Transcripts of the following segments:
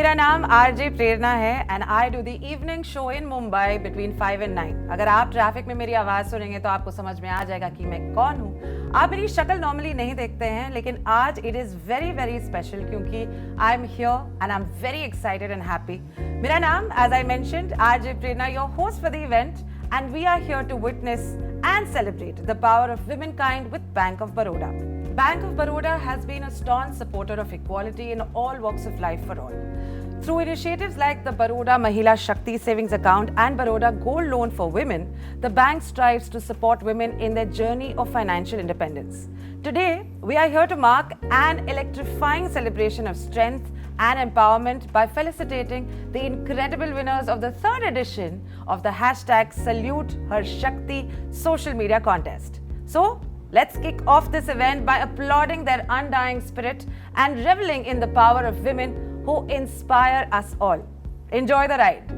मेरा नाम आरजे प्रेरणा है and I do the evening show in Mumbai between 5 and 9। अगर आप ट्रैफिक में मेरी आवाज सुनेंगे तो आपको समझ में आ जाएगा कि मैं कौन हूँ। आप मेरी शक्ल नॉर्मली नहीं देखते हैं, लेकिन आज it is very very special क्योंकि I am here and I am very excited and happy. मेरा नाम, as I mentioned, RJ Prerna, your host for the event, and we are here to witness and celebrate the power of womankind with Bank of Baroda. Bank of Baroda has been a staunch supporter of equality in all walks of life for all. Through initiatives like the Baroda Mahila Shakti Savings Account and Baroda Gold Loan for Women, the bank strives to support women in their journey of financial independence. Today, we are here to mark an electrifying celebration of strength and empowerment by felicitating the incredible winners of the third edition of the hashtag Salute Her Shakti social media contest. So, let's kick off this event by applauding their undying spirit and reveling in the power of women who inspire us all. Enjoy the ride.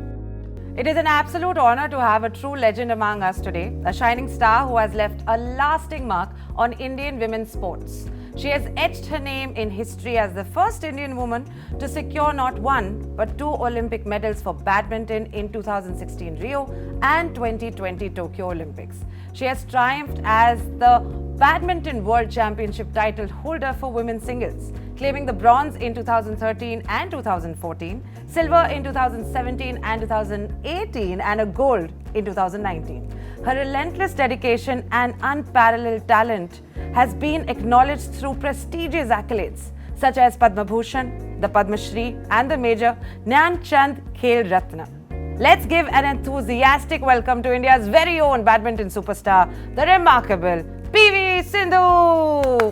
It is an absolute honor to have a true legend among us today, a shining star who has left a lasting mark on Indian women's sports. She has etched her name in history as the first Indian woman to secure not one but 2 Olympic medals for badminton in 2016 Rio and 2020 Tokyo Olympics. She has triumphed as the Badminton World Championship title holder for women's singles, claiming the bronze in 2013 and 2014, silver in 2017 and 2018, and a gold in 2019. Her relentless dedication and unparalleled talent has been acknowledged through prestigious accolades such as Padma Bhushan, the Padma Shri, and the Major Dhyan Chand Khel Ratna. Let's give an enthusiastic welcome to India's very own badminton superstar, the remarkable PV Sindhu.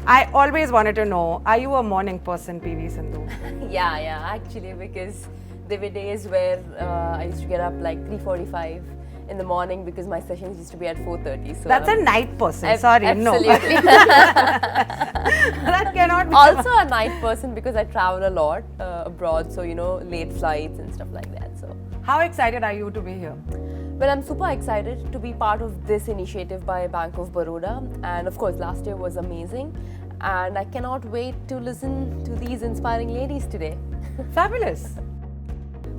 I always wanted to know, are you a morning person, PV Sindhu? Yeah, actually, because there were days where I used to get up like 3:45 in the morning because my sessions used to be at 4:30. So that's a night person. Sorry, absolutely. No. That cannot be. Also a night person because I travel a lot abroad, so late flights and stuff like that. So how excited are you to be here? Well, I'm super excited to be part of this initiative by Bank of Baroda, and of course last year was amazing, and I cannot wait to listen to these inspiring ladies today. Fabulous.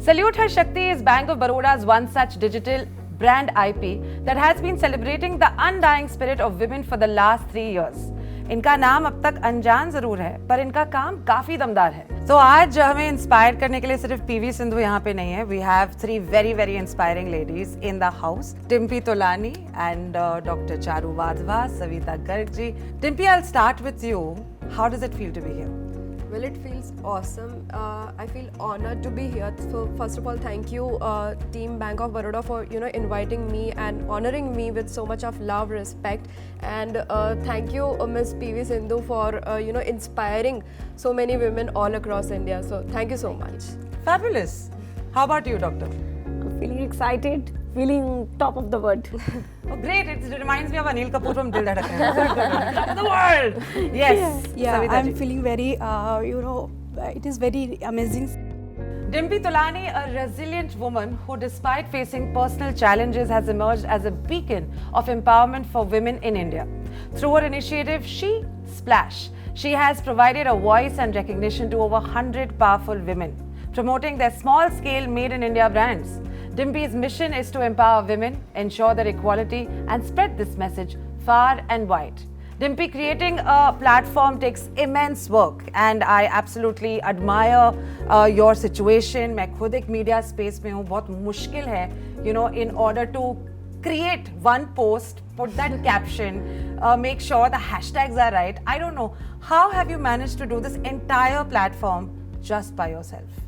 Salute Her Shakti is Bank of Baroda's one such digital brand IP that has been celebrating the undying spirit of women for the last 3 years. इनका नाम अब तक अनजान जरूर है, पर इनका काम काफी दमदार है। तो आज हमें इंस्पायर करने के लिए सिर्फ पीवी सिंधु यहाँ पे नहीं है। We have 3 very very inspiring ladies in the house. Dimpi Tolani and Dr. Charu Wadhwa, Savita Garg ji. Dimpi, I'll start with you. How does it feel to be here? Well, it feels awesome. I feel honored to be here. So first of all, thank you, Team Bank of Baroda, for inviting me and honoring me with so much of love, respect, and thank you, Miss PV Sindhu, for inspiring so many women all across India. So thank you so much. Fabulous. How about you, Doctor? I'm feeling excited, feeling top of the world. Oh, great! It reminds me of Anil Kapoor from Dil Dhadkan. Top of the world. Yes. Yeah, Savita I'm ji. feeling very, it is very amazing. Dimpi Tolani, a resilient woman who, despite facing personal challenges, has emerged as a beacon of empowerment for women in India. Through her initiative, She Splash, she has provided a voice and recognition to over 100 powerful women, promoting their small-scale Made in India brands. Dimpi's mission is to empower women, ensure their equality, and spread this message far and wide. Dimpi, creating a platform takes immense work, and I absolutely admire your situation. मैं खुद एक media space में हूँ, बहुत मुश्किल है, in order to create one post, put that caption, make sure the hashtags are right. I don't know, how have you managed to do this entire platform just by yourself?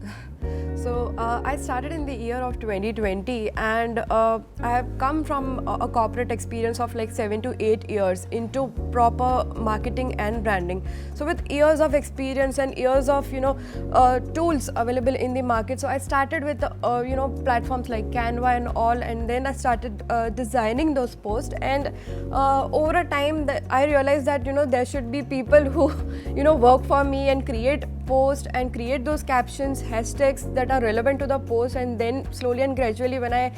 So I started in the year of 2020, and I have come from a corporate experience of like 7 to 8 years into proper marketing and branding. So with years of experience and years of tools available in the market, so I started with platforms like Canva and all, and then I started designing those posts, and over a time I realized that there should be people who work for me and create post and create those captions, hashtags that are relevant to the post, and then slowly and gradually when I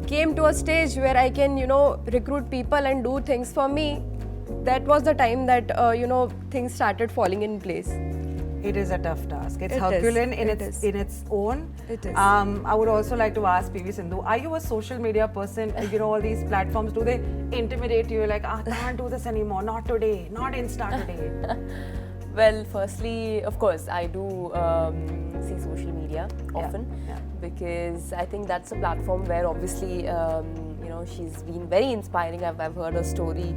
came to a stage where I can recruit people and do things for me, that was the time that things started falling in place. It is a tough task. It's It is. Herculean in It its is. in its own. It is. I would also like to ask PV Sindhu, are you a social media person? You know, all these platforms, do they intimidate you? Like, I can't do this anymore. Not today. Not Insta today. Well, firstly, of course, I do see social media often yeah. because I think that's a platform where obviously, she's been very inspiring. I've heard a story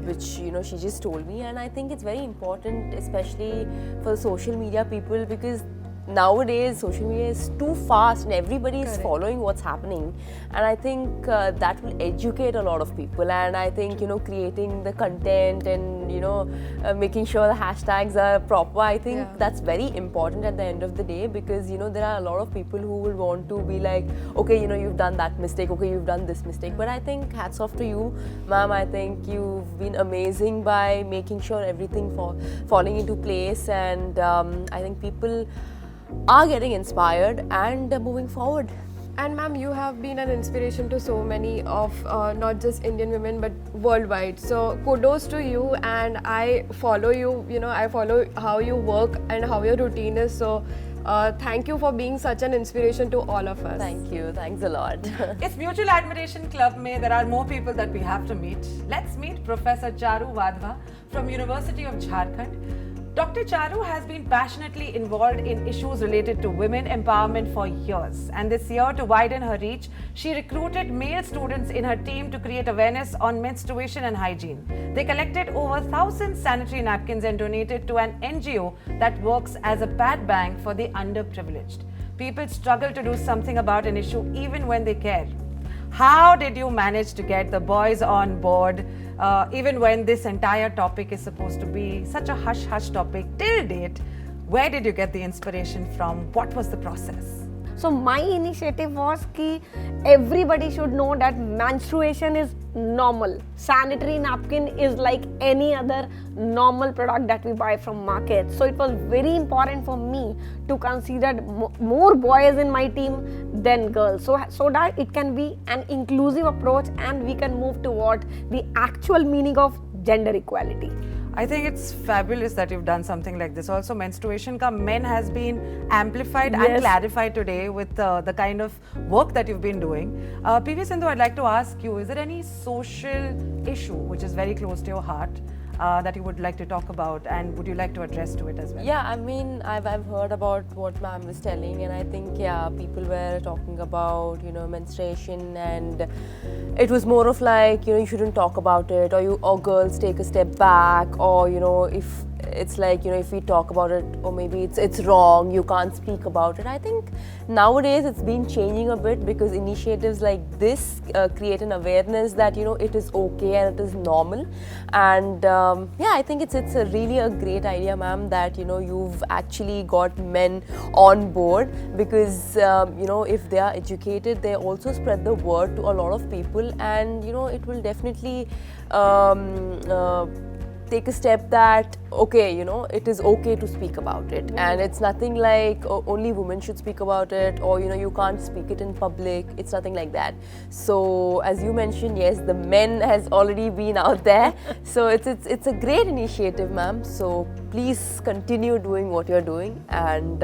which, she just told me, and I think it's very important, especially for social media people, because nowadays social media is too fast and everybody is Correct. following what's happening, and I think that will educate a lot of people. And I think creating the content and making sure the hashtags are proper, I think Yeah. that's very important at the end of the day, because there are a lot of people who will want to be like, okay, you've done that mistake, okay, you've done this mistake. But I think hats off to you, ma'am. I think you've been amazing by making sure everything falling into place, and I think people are getting inspired and moving forward. And ma'am, you have been an inspiration to so many of not just Indian women but worldwide. So kudos to you, and I follow you. I follow how you work and how your routine is. So thank you for being such an inspiration to all of us. Thank you. Thanks a lot. It's Mutual Admiration Club mein there are more people that we have to meet. Let's meet Professor Charu Wadhwa from University of Jharkhand. Dr. Charu has been passionately involved in issues related to women empowerment for years. And this year, to widen her reach, she recruited male students in her team to create awareness on menstruation and hygiene. They collected over 1,000 sanitary napkins and donated to an NGO that works as a pad bank for the underprivileged. People struggle to do something about an issue even when they care. How did you manage to get the boys on board, even when this entire topic is supposed to be such a hush-hush topic till date? Where did you get the inspiration from? What was the process? So my initiative was कि everybody should know that menstruation is normal. Sanitary napkin is like any other normal product that we buy from market. So it was very important for me to consider more boys in my team than girls. So that it can be an inclusive approach and we can move toward the actual meaning of gender equality. I think it's fabulous that you've done something like this. Also, menstruation ka men has been amplified and Yes. clarified today with the kind of work that you've been doing. PV Sindhu, I'd like to ask you, is there any social issue which is very close to your heart that you would like to talk about, and would you like to address to it as well? Yeah, I mean, I've heard about what ma'am was telling, and I think, yeah, people were talking about, menstruation, and it was more of like, you shouldn't talk about it, or girls take a step back, or, if it's like, if we talk about it, or maybe it's wrong, you can't speak about it. I think nowadays it's been changing a bit, because initiatives like this create an awareness that, it is okay and it is normal. And yeah, I think it's really a great idea, ma'am, that, you've actually got men on board, because, if they are educated, they also spread the word to a lot of people, and, it will definitely take a step that, okay, it is okay to speak about it, and it's nothing like only women should speak about it, or you can't speak it in public. It's nothing like that. So as you mentioned, yes, the men has already been out there. So it's a great initiative, ma'am. So please continue doing what you're doing, and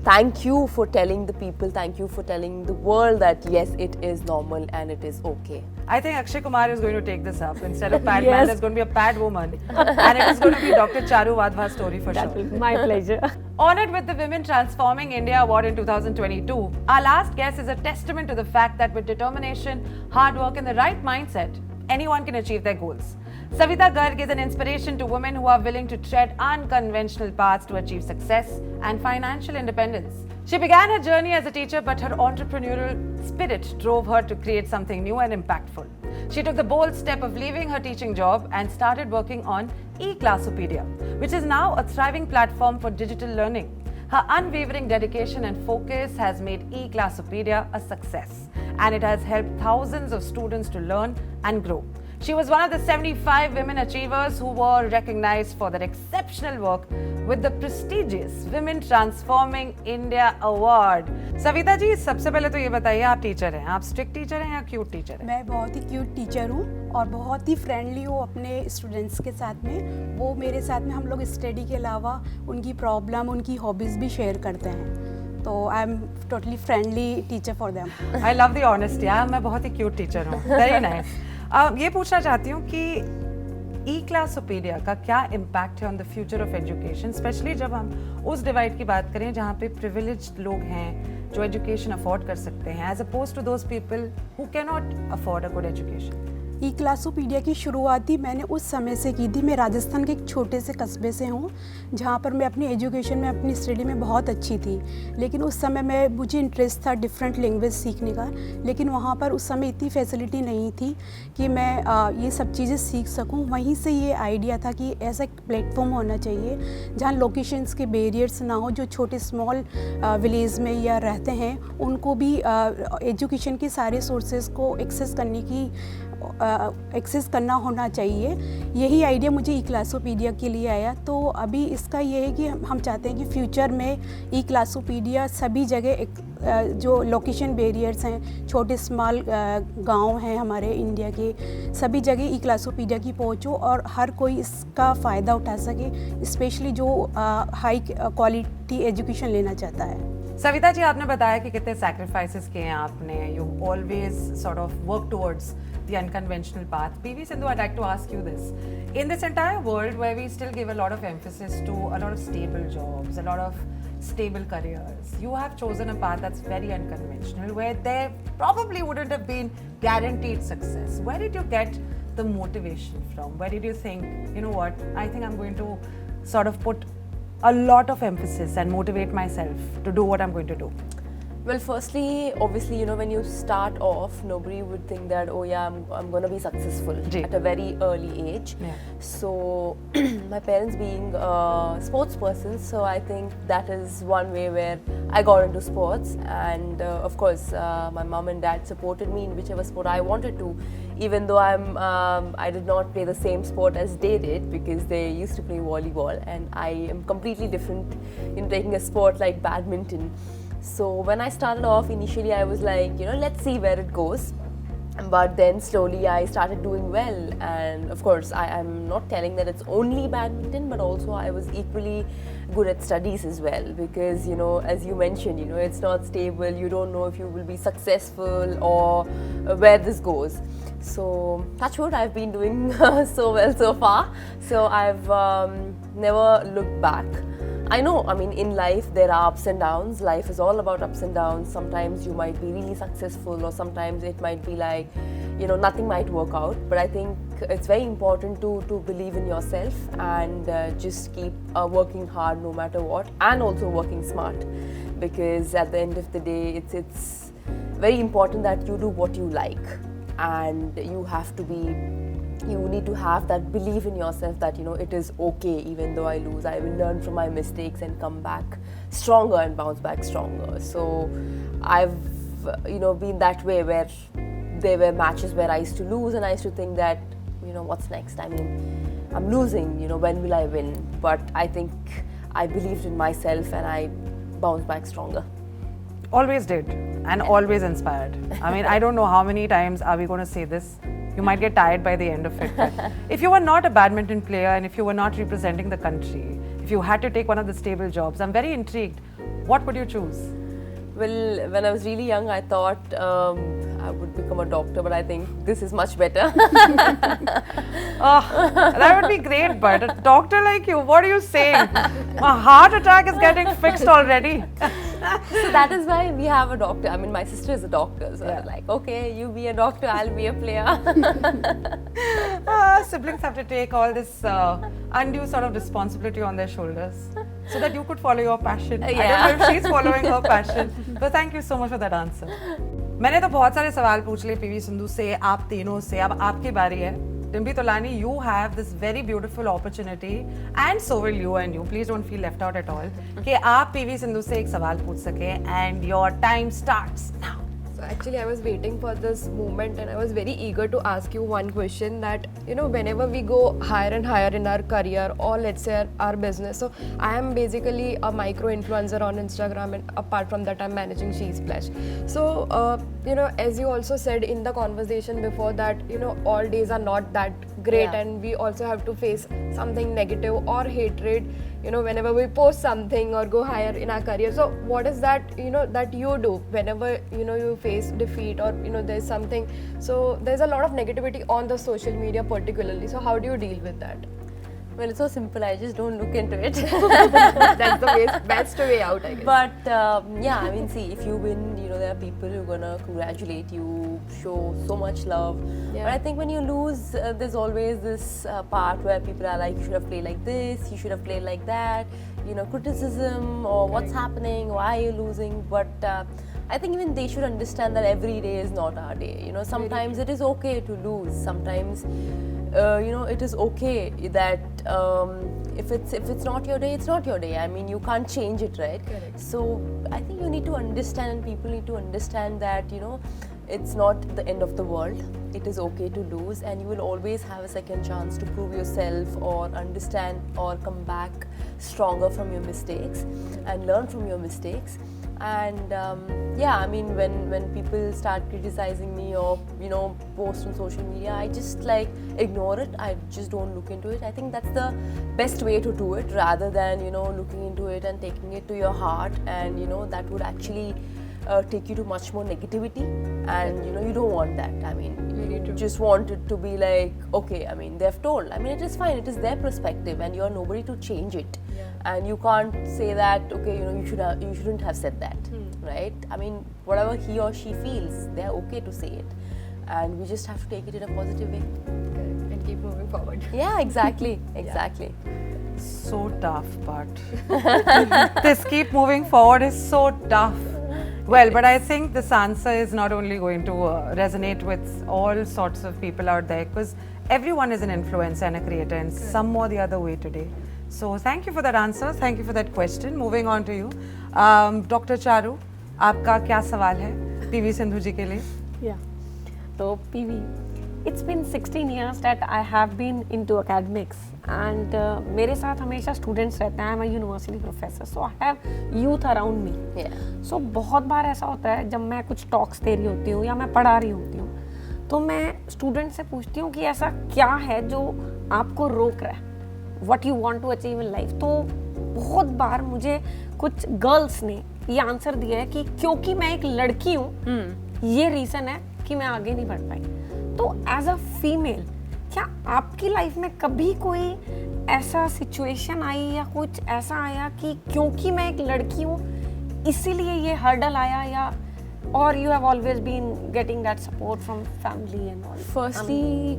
thank you for telling the people, thank you for telling the world that yes, it is normal and it is okay. I think Akshay Kumar is going to take this up. Instead of pad man, Yes. there's going to be a pad woman. And it is going to be Dr. Charu Wadhwa's story for That sure. will be my pleasure. Honored with the Women Transforming India Award in 2022, our last guest is a testament to the fact that with determination, hard work, and the right mindset, anyone can achieve their goals. Savita Garg is an inspiration to women who are willing to tread unconventional paths to achieve success and financial independence. She began her journey as a teacher, but her entrepreneurial spirit drove her to create something new and impactful. She took the bold step of leaving her teaching job and started working on eClassopedia, which is now a thriving platform for digital learning. Her unwavering dedication and focus has made eClassopedia a success, and it has helped thousands of students to learn and grow. She was one of the 75 women achievers who were recognized for their exceptional work with the prestigious Women Transforming India Award. Savita ji, सबसे पहले तो ये बताइए, आप teacher हैं, आप strict teacher हैं या क्यूट टीचर हैं? मैं बहुत ही क्यूट टीचर हूँ और बहुत ही फ्रेंडली हूँ अपने स्टूडेंट्स के साथ में। वो मेरे साथ में हम लोग स्टडी के अलावा उनकी प्रॉब्लम, उनकी हॉबीज़ भी शेयर करते हैं। तो I am totally friendly teacher for them. I love the honesty. मैं बहुत ही क्यूट टीचर हूँ। Very nice. ये पूछना चाहती हूँ कि ई-क्लासोपीडिया का क्या इम्पैक्ट है on the future of education, specially जब हम उस डिवाइड की बात करें जहाँ पे प्रिविलेज्ड लोग हैं जो एजुकेशन अफोर्ड कर सकते हैं, as opposed to those people who can not afford a good education. EClassopedia की शुरुआत ही मैंने उस समय से की थी। मैं राजस्थान के एक छोटे से कस्बे से हूँ जहाँ पर मैं अपनी एजुकेशन में, अपनी स्टडी में बहुत अच्छी थी, लेकिन उस समय मुझे इंटरेस्ट था डिफरेंट लैंग्वेज सीखने का, लेकिन वहाँ पर उस समय इतनी फैसिलिटी नहीं थी कि मैं ये सब चीज़ें सीख सकूँ। वहीं से ये आइडिया था कि ऐसा एक प्लेटफॉर्म होना चाहिए जहाँ लोकेशंस के बैरियर्स ना हो, जो छोटे स्मॉल विलेज में या रहते हैं उनको भी एजुकेशन के सारे सोर्सेज को एक्सेस करना होना चाहिए। यही आइडिया मुझे ई-क्लासोपीडिया के लिए आया। तो अभी इसका ये है कि हम चाहते हैं कि फ्यूचर में ई-क्लासोपीडिया सभी जगह जो लोकेशन बैरियर्स हैं, छोटे स्मॉल गांव हैं हमारे इंडिया के, सभी जगह ई-क्लासोपीडिया की पहुँच हो और हर कोई इसका फ़ायदा उठा सके, स्पेशली जो हाई क्वालिटी एजुकेशन लेना चाहता है। सविता जी, आपने बताया कि कितने सैक्रिफाइसेस किए हैं आपने, you always sort of work towards the unconventional path. PV Sindhu, I'd like to ask you this. In this entire world where we still give a lot of emphasis to a lot of stable jobs, a lot of stable careers, you have chosen a path that's very unconventional, where there probably wouldn't have been guaranteed success. Where did you get the motivation from? Where did you think, you know what, I think I'm going to sort of put a lot of emphasis and motivate myself to do what I'm going to do? Well, firstly, obviously, you know, when you start off, nobody would think that, oh yeah, I'm going to be successful at a very early age. Yeah. So, my parents being sports persons, so I think that is one way where I got into sports. And of course, my mom and dad supported me in whichever sport I wanted to, even though I did not play the same sport as they did, because they used to play volleyball and I am completely different in taking a sport like badminton. So when I started off, initially I was like, you know, let's see where it goes. But then slowly I started doing well, and of course I'm not telling that it's only badminton, but also I was equally good at studies as well, because, you know, as you mentioned, you know, it's not stable, you don't know if you will be successful or where this goes. So touch wood, I've been doing so well so far, so I've never looked back. I know, I mean, in life there are ups and downs. Life is all about ups and downs. Sometimes you might be really successful, or sometimes it might be like, you know, nothing might work out. But I think it's very important to believe in yourself and just keep working hard no matter what, and also working smart, because at the end of the day, it's very important that you do what you like, and you need to have that belief in yourself that, you know, it is okay, even though I lose, I will learn from my mistakes and come back stronger and bounce back stronger. So I've, you know, been that way, where there were matches where I used to lose and I used to think that, you know, what's next? I mean, I'm losing, you know, when will I win? But I think I believed in myself and I bounced back stronger. Always did, and always inspired. I mean, I don't know how many times are we going to say this. You might get tired by the end of it. But if you were not a badminton player, and if you were not representing the country, if you had to take one of the stable jobs, I'm very intrigued. What would you choose? Well, when I was really young, I thought I would become a doctor, but I think this is much better. Oh, that would be great, but a doctor like you, what are you saying? My heart attack is getting fixed already. So that is why we have a doctor. I mean, my sister is a doctor, so I was like, okay, you be a doctor, I'll be a player. Siblings have to take all this undue sort of responsibility on their shoulders so that you could follow your passion. I don't know if she's following her passion, but thank you so much for that answer. मैंने तो बहुत सारे सवाल पूछ लिए PV Sindhu से, आप तीनों से, अब आपकी बारी है. Timbi Tolani, you have this very beautiful opportunity, and so will you, and you. Please don't feel left out at all. कि आप पीवी सिंधु से एक सवाल पूछ सके, and your time starts now. Actually, I was waiting for this moment and I was very eager to ask you one question that, whenever we go higher and higher in our career or let's say our business. So I am basically a micro influencer on Instagram, and apart from that, I'm managing She Splash. So, as you also said in the conversation before that, all days are not that great, Yeah. and we also have to face something negative or hatred, whenever we post something or go higher in our career. So what is that, that you do whenever, you face defeat or, there's something. So there's a lot of negativity on the social media particularly. So how do you deal with that? Well, it's so simple. I just don't look into it. That's the best way out, I guess. But yeah, I mean, see, if you win, there are people who are gonna congratulate you, show so much love. Yeah. But I think when you lose, there's always this part where people are like, you should have played like this, you should have played like that. Criticism or what's happening, why are you losing? But I think even they should understand that every day is not our day. Sometimes it is okay to lose. Sometimes. It is okay that if it's not your day, it's not your day. I mean, you can't change it, right? Correct. So I think you need to understand, and people need to understand that it's not the end of the world. It is okay to lose, and you will always have a second chance to prove yourself or understand or come back stronger from your mistakes and learn from your mistakes. And yeah, I mean, when people start criticizing me or post on social media, I just ignore it. I just don't look into it. I think that's the best way to do it, rather than looking into it and taking it to your heart, and that would actually take you to much more negativity, and you don't want that. I mean, you just want it to be like, okay, I mean, they've told, I mean, it is fine, it is their perspective, and you're nobody to change it. And you can't say that, okay, you shouldn't have said that, right? I mean, whatever he or she feels, they're okay to say it, and we just have to take it in a positive way. Correct. And keep moving forward. Yeah, exactly. So tough, but this keep moving forward is so tough. Well, but I think this answer is not only going to resonate with all sorts of people out there, because everyone is an influencer and a creator in some or the other way today. So thank you for that answer. Thank you for that question. Moving on to you, Dr. Charu, आपका क्या सवाल है PV Sindhu जी के लिए? Yeah. So PV, it's been 16 years that I have been into academics, and मेरे साथ हमेशा students रहते हैं. I'm a university professor, so I have youth around me. Yeah. So बहुत बार ऐसा होता है जब मैं कुछ talks दे रही होती हूँ या मैं पढ़ा रही होती हूँ, तो मैं student से पूछती हूँ कि ऐसा क्या है जो आपको रोक रहा है, what you want to achieve in life. तो बहुत बार मुझे कुछ गर्ल्स ने ये आंसर दिया है कि क्योंकि मैं एक लड़की हूँ, ये रीज़न है कि मैं आगे नहीं बढ़ पाई. तो एज अ फीमेल, क्या आपकी लाइफ में कभी कोई ऐसा सिचुएशन आई या कुछ ऐसा आया कि क्योंकि मैं एक लड़की हूँ इसीलिए ये हर्डल आया, या और you have always been getting that support from family and all? Firstly,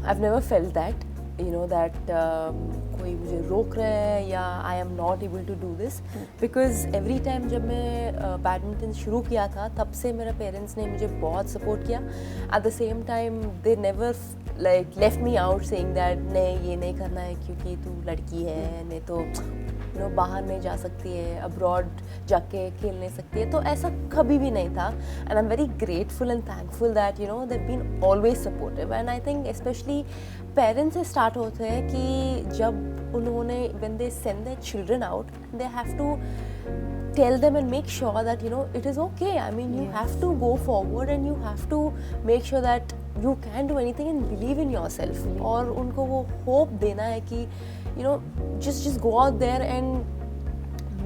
I've never felt that, that कोई मुझे रोक रहा है या I am not able to do this, because every time जब मैं बैडमिंटन शुरू किया था, तब से मेरे पेरेंट्स ने मुझे बहुत सपोर्ट किया. At the same time, they never left me out saying that नहीं, ये नहीं करना है क्योंकि तू लड़की है, नहीं तो बाहर नहीं जा सकती है, अब्रॉड जाके खेल नहीं सकती है. तो ऐसा कभी भी नहीं था, and I'm very grateful and thankful that they've been always supportive. And I think especially parents से स्टार्ट होते हैं कि जब उन्होंने when they send their children out, they have to tell them and make sure that it is okay. I mean, you have to go forward and you have to make sure that you can do anything and believe in yourself. और उनको वो hope देना है कि just go out there and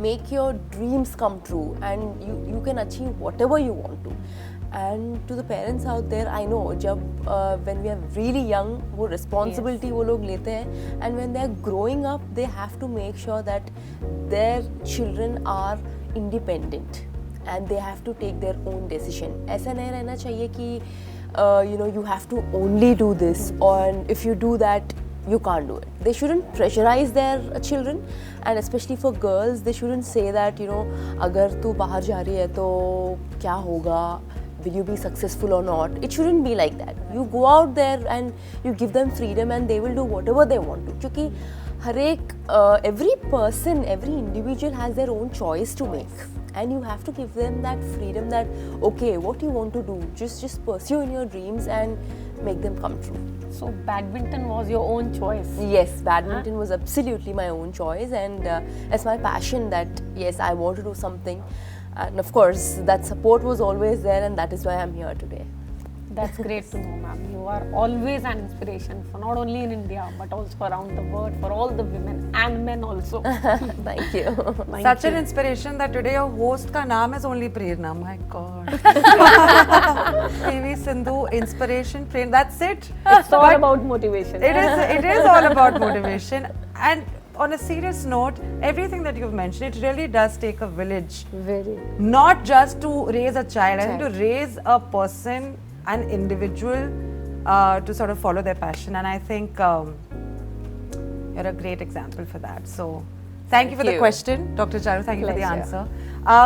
make your dreams come true, and you can achieve whatever you want to. And to the parents out there, I know जब when we are really young, वो responsibility वो लोग लेते हैं, and when they are growing up, they have to make sure that their children are independent and they have to take their own decision. ऐसा नहीं रहना चाहिए कि you have to only do this, or if you do that you can't do it. They shouldn't pressurize their children, and especially for girls, they shouldn't say that अगर तू बाहर जा रही है तो क्या होगा, will you be successful or not. It shouldn't be like that. You go out there and you give them freedom, and they will do whatever they want to. क्योंकि हर एक every person, every individual has their own choice to make, and you have to give them that freedom that okay, what you want to do, just pursue in your dreams and make them come true. So badminton was your own choice. Yes, badminton was absolutely my own choice, and it's my passion that yes, I want to do something, and of course that support was always there, and that is why I'm here today. That's great to know, ma'am. You are always an inspiration for not only in India but also around the world, for all the women and men also. Thank you. Such an inspiration that today your host ka naam is only Prerna. My God. PV Sindhu, inspiration, Prerna. That's it. It's all about motivation. It is all about motivation. And on a serious note, everything that you've mentioned, it really does take a village. Very. Not just to raise a child, I think to raise a person, an individual, to sort of follow their passion. And I think you're a great example for that. So thank you for the question, Dr. Charu. Thank you for the answer.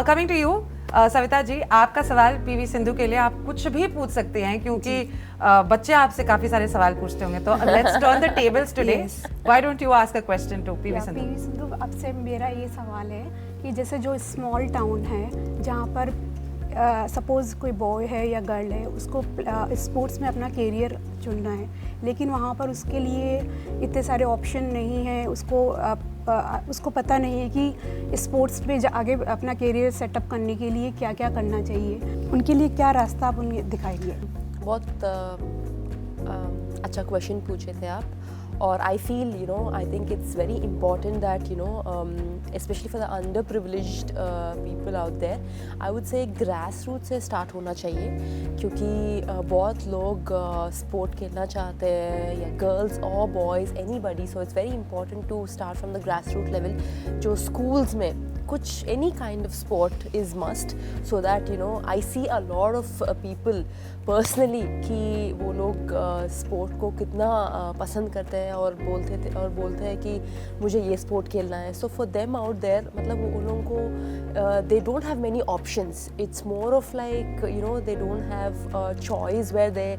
Coming to you, Savita ji, आपका सवाल PV Sindhu के लिए आप कुछ भी पूछ सकते हैं क्योंकि बच्चे आपसे काफी सारे सवाल पूछते होंगे, तो let's turn the tables today. Why don't you ask a question to PV Sindhu? PV Sindhu, आपसे मेरा ये सवाल है कि जैसे जो स्मॉल टाउन है जहाँ पर सपोज़ कोई बॉय है या गर्ल है, उसको स्पोर्ट्स में अपना करियर चुनना है, लेकिन वहाँ पर उसके लिए इतने सारे ऑप्शन नहीं हैं, उसको पता नहीं है कि स्पोर्ट्स में आगे अपना करियर सेटअप करने के लिए क्या क्या करना चाहिए, उनके लिए क्या रास्ता आप उन्हें दिखाएंगे? बहुत अच्छा क्वेश्चन पूछे थे आप, और I feel, I think it's very important that, especially for the underprivileged people out there, I would say grassroots से start होना चाहिए, क्योंकि बहुत लोग sport खेलना चाहते हैं, या girls or boys, anybody, so it's very important to start from the grassroots level. जो schools में कुछ any kind of sport is must, so that I see a lot of people personally कि वो लोग sport को कितना पसंद करते हैं और बोलते हैं कि मुझे ये sport खेलना है. So for them out there, मतलब उन लोगों को they don't have many options. It's more of like they don't have a choice where they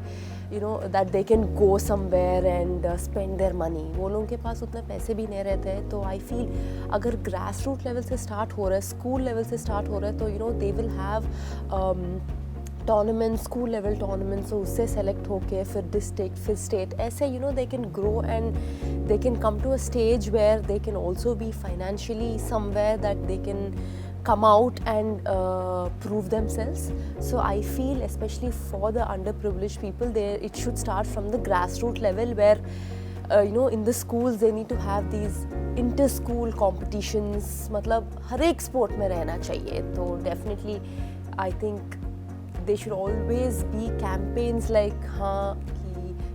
that they can go somewhere and spend their money. वो लोगों के पास उतने पैसे भी नहीं रहते हैं, तो I feel अगर grassroots level से start हो रहा है, school level से start हो रहा है, तो they will have tournaments, school level tournaments, so उससे select होके फिर district, फिर state, ऐसे they can grow and they can come to a stage where they can also be financially somewhere that they can come out and prove themselves. So I feel, especially for the underprivileged people, it should start from the grassroots level where in the schools they need to have these inter-school competitions. मतलब हर एक sport में रहना चाहिए. तो definitely I think they should always be campaigns like हाँ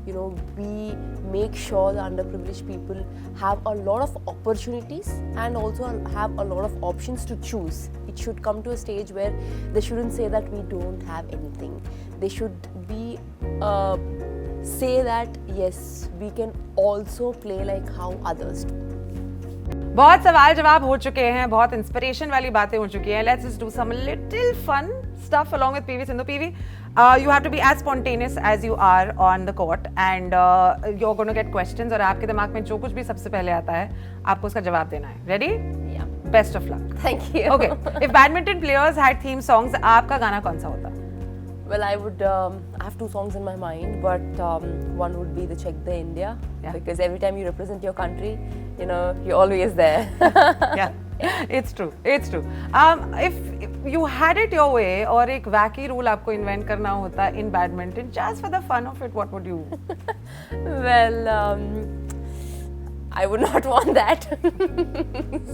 we make sure the underprivileged people have a lot of opportunities and also have a lot of options to choose. It should come to a stage where they shouldn't say that we don't have anything. They should be say that yes, we can also play like how others do. बहुत सवाल जवाब हो चुके हैं, बहुत inspiration वाली बातें हो चुकी हैं. Let's just do some little fun stuff along with PV Sindhu. PV, you have to be as spontaneous as you are on the court, and you're going to get questions. और आपके दिमाग में जो कुछ भी सबसे पहले आता है, आपको उसका जवाब देना है. Ready? Yeah. Best of luck. Thank you. Okay. If badminton players had theme songs, आपका गाना कौन सा होता? Well, I would I have two songs in my mind, but one would be the Check the India, because every time you represent your country, you're always there. Yeah, it's true. It's true. If you had it your way, और एक wacky rule आपको invent करना होता in badminton, just for the fun of it, what would you? Well, I would not want that.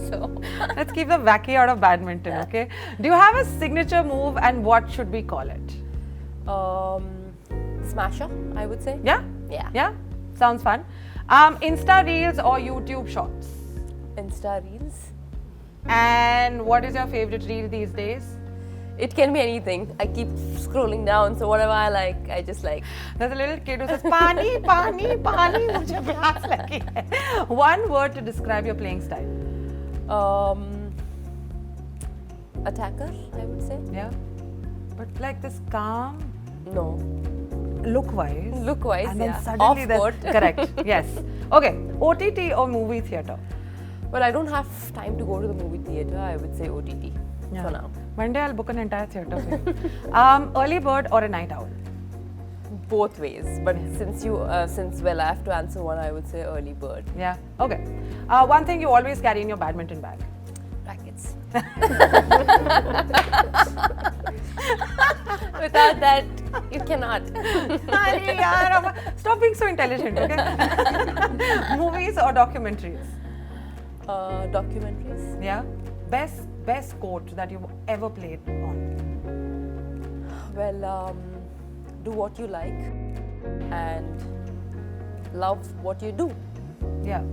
So let's keep the wacky out of badminton, okay? Do you have a signature move, and what should we call it? Smasher, I would say. Yeah? Yeah. Yeah? Sounds fun. Insta Reels or YouTube Shorts? Insta Reels. And what is your favorite reel these days? It can be anything. I keep scrolling down, so whatever I like, I just like. There's a little kid who says, Pani, Pani, Pani, mujhe प्यास लगी hai. One word to describe your playing style. Attacker, I would say. Yeah. But like this calm. No. Look-wise. Look-wise, and then yeah. suddenly Off-court. Correct. Yes. Okay. OTT or movie theatre? Well, I don't have time to go to the movie theatre. I would say OTT for now. One day I'll book an entire theatre for you. Early bird or a night owl? Both ways, but since I have to answer one, I would say early bird. Yeah. Okay. One thing you always carry in your badminton bag? Rackets. Without that, you cannot. Arey yaar, stop being so intelligent, okay? Movies or documentaries? Documentaries. Yeah. Best quote that you've ever played on? Well, do what you like and love what you do. Yeah.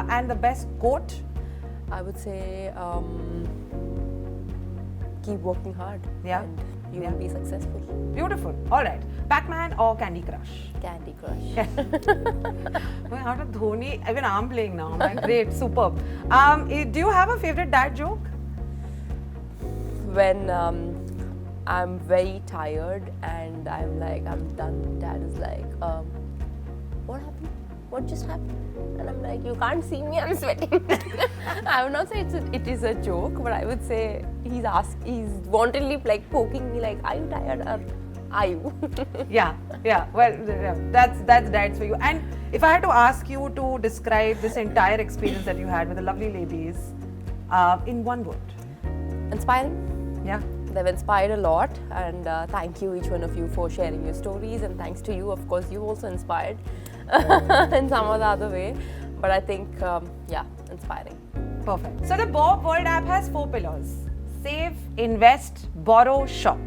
And the best quote? I would say keep working hard. Yeah. And you Yeah. will be successful. Beautiful. All right. Pac-Man or Candy Crush? Candy Crush. Well, how did Dhoni? Even I'm playing now. Man. Great. Superb. Do you have a favorite dad joke? When I'm very tired and I'm like, I'm done, Dad is like, what happened? What just happened? And I'm like, you can't see me, I'm sweating. I would not say it is a joke, but I would say he's wantedly like poking me like, are you tired or are you? Yeah. Well, yeah, that's dads for you. And if I had to ask you to describe this entire experience that you had with the lovely ladies in one word. Inspiring. Yeah. They've inspired a lot, and thank you each one of you for sharing your stories, and thanks to you, of course, you also inspired in some or the other way. But I think, inspiring. Perfect. So the Bob World app has 4 pillars: save, invest, borrow, shop.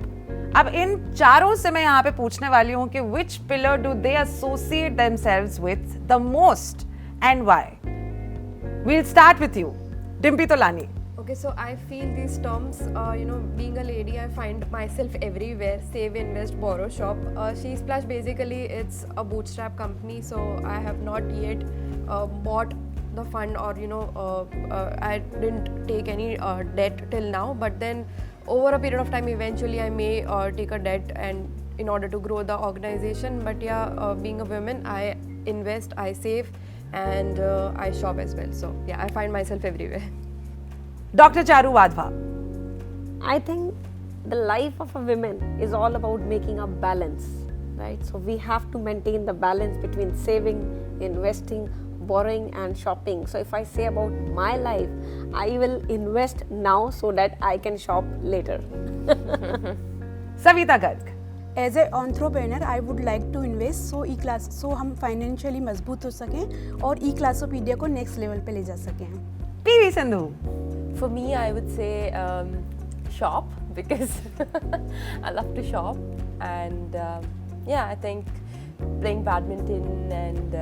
अब इन चारों से मैं यहाँ पे पूछने वाली हूँ कि which pillar do they associate themselves with the most and why? We'll start with you, Dimpi Tolani. Okay, so I feel these terms, being a lady, I find myself everywhere. Save, invest, borrow, shop. She Splash, basically, it's a bootstrap company, so I have not yet bought the fund, or I didn't take any debt till now. But then, over a period of time, eventually, I may take a debt and in order to grow the organization. But yeah, being a woman, I invest, I save, and I shop as well. So yeah, I find myself everywhere. Dr. Charu Wadhwa. I think the life of a woman is all about making a balance, right? So we have to maintain the balance between saving, investing, borrowing and shopping. So if I say about my life, I will invest now so that I can shop later. Savita Garg. As a entrepreneur I would like to invest so हम financially मजबूत हो सकें और ई क्लासोपीडिया को next level पे ले जा सकें. PV Sindhu. For me, I would say shop, because I love to shop, and I think playing badminton and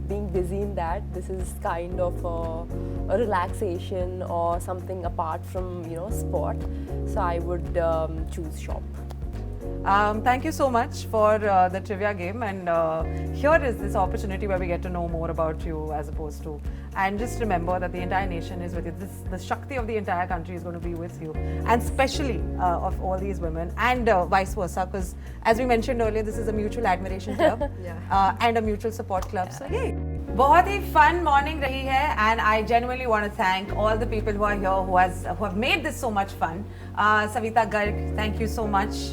being busy in that, this is kind of a relaxation or something apart from sport. So I would choose shop. Thank you so much for the trivia game, and here is this opportunity where we get to know more about you as opposed to, and just remember that the entire nation is with you. The Shakti of the entire country is going to be with you, and especially of all these women, and vice versa, because as we mentioned earlier, this is a mutual admiration club and a mutual support club. So yay! बहुत ही fun morning रही है, and I genuinely want to thank all the people who are here who have made this so much fun. Savita Garg, thank you so much.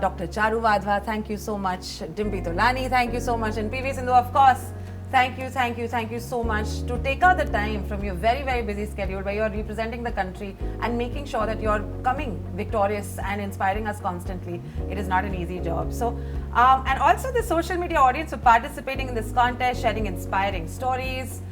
Dr. Charu Wadhwa, thank you so much. Dimpi Tolani, thank you so much. And PV Sindhu, of course, thank you so much to take out the time from your very, very busy schedule where you're representing the country and making sure that you're coming victorious and inspiring us constantly. It is not an easy job. So, and also the social media audience for participating in this contest, sharing inspiring stories.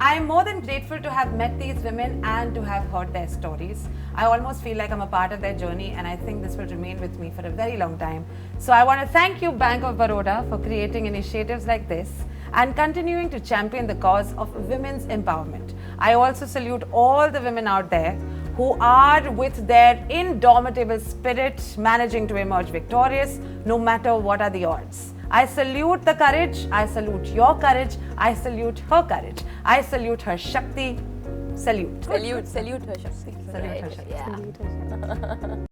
I am more than grateful to have met these women and to have heard their stories. I almost feel like I'm a part of their journey, and I think this will remain with me for a very long time. So I want to thank you, Bank of Baroda, for creating initiatives like this and continuing to champion the cause of women's empowerment. I also salute all the women out there who are with their indomitable spirit managing to emerge victorious no matter what are the odds. I salute the courage, I salute your courage, I salute her courage, I salute her Shakti. Salute. Salute her Shakti. Salute her Shakti. Yeah.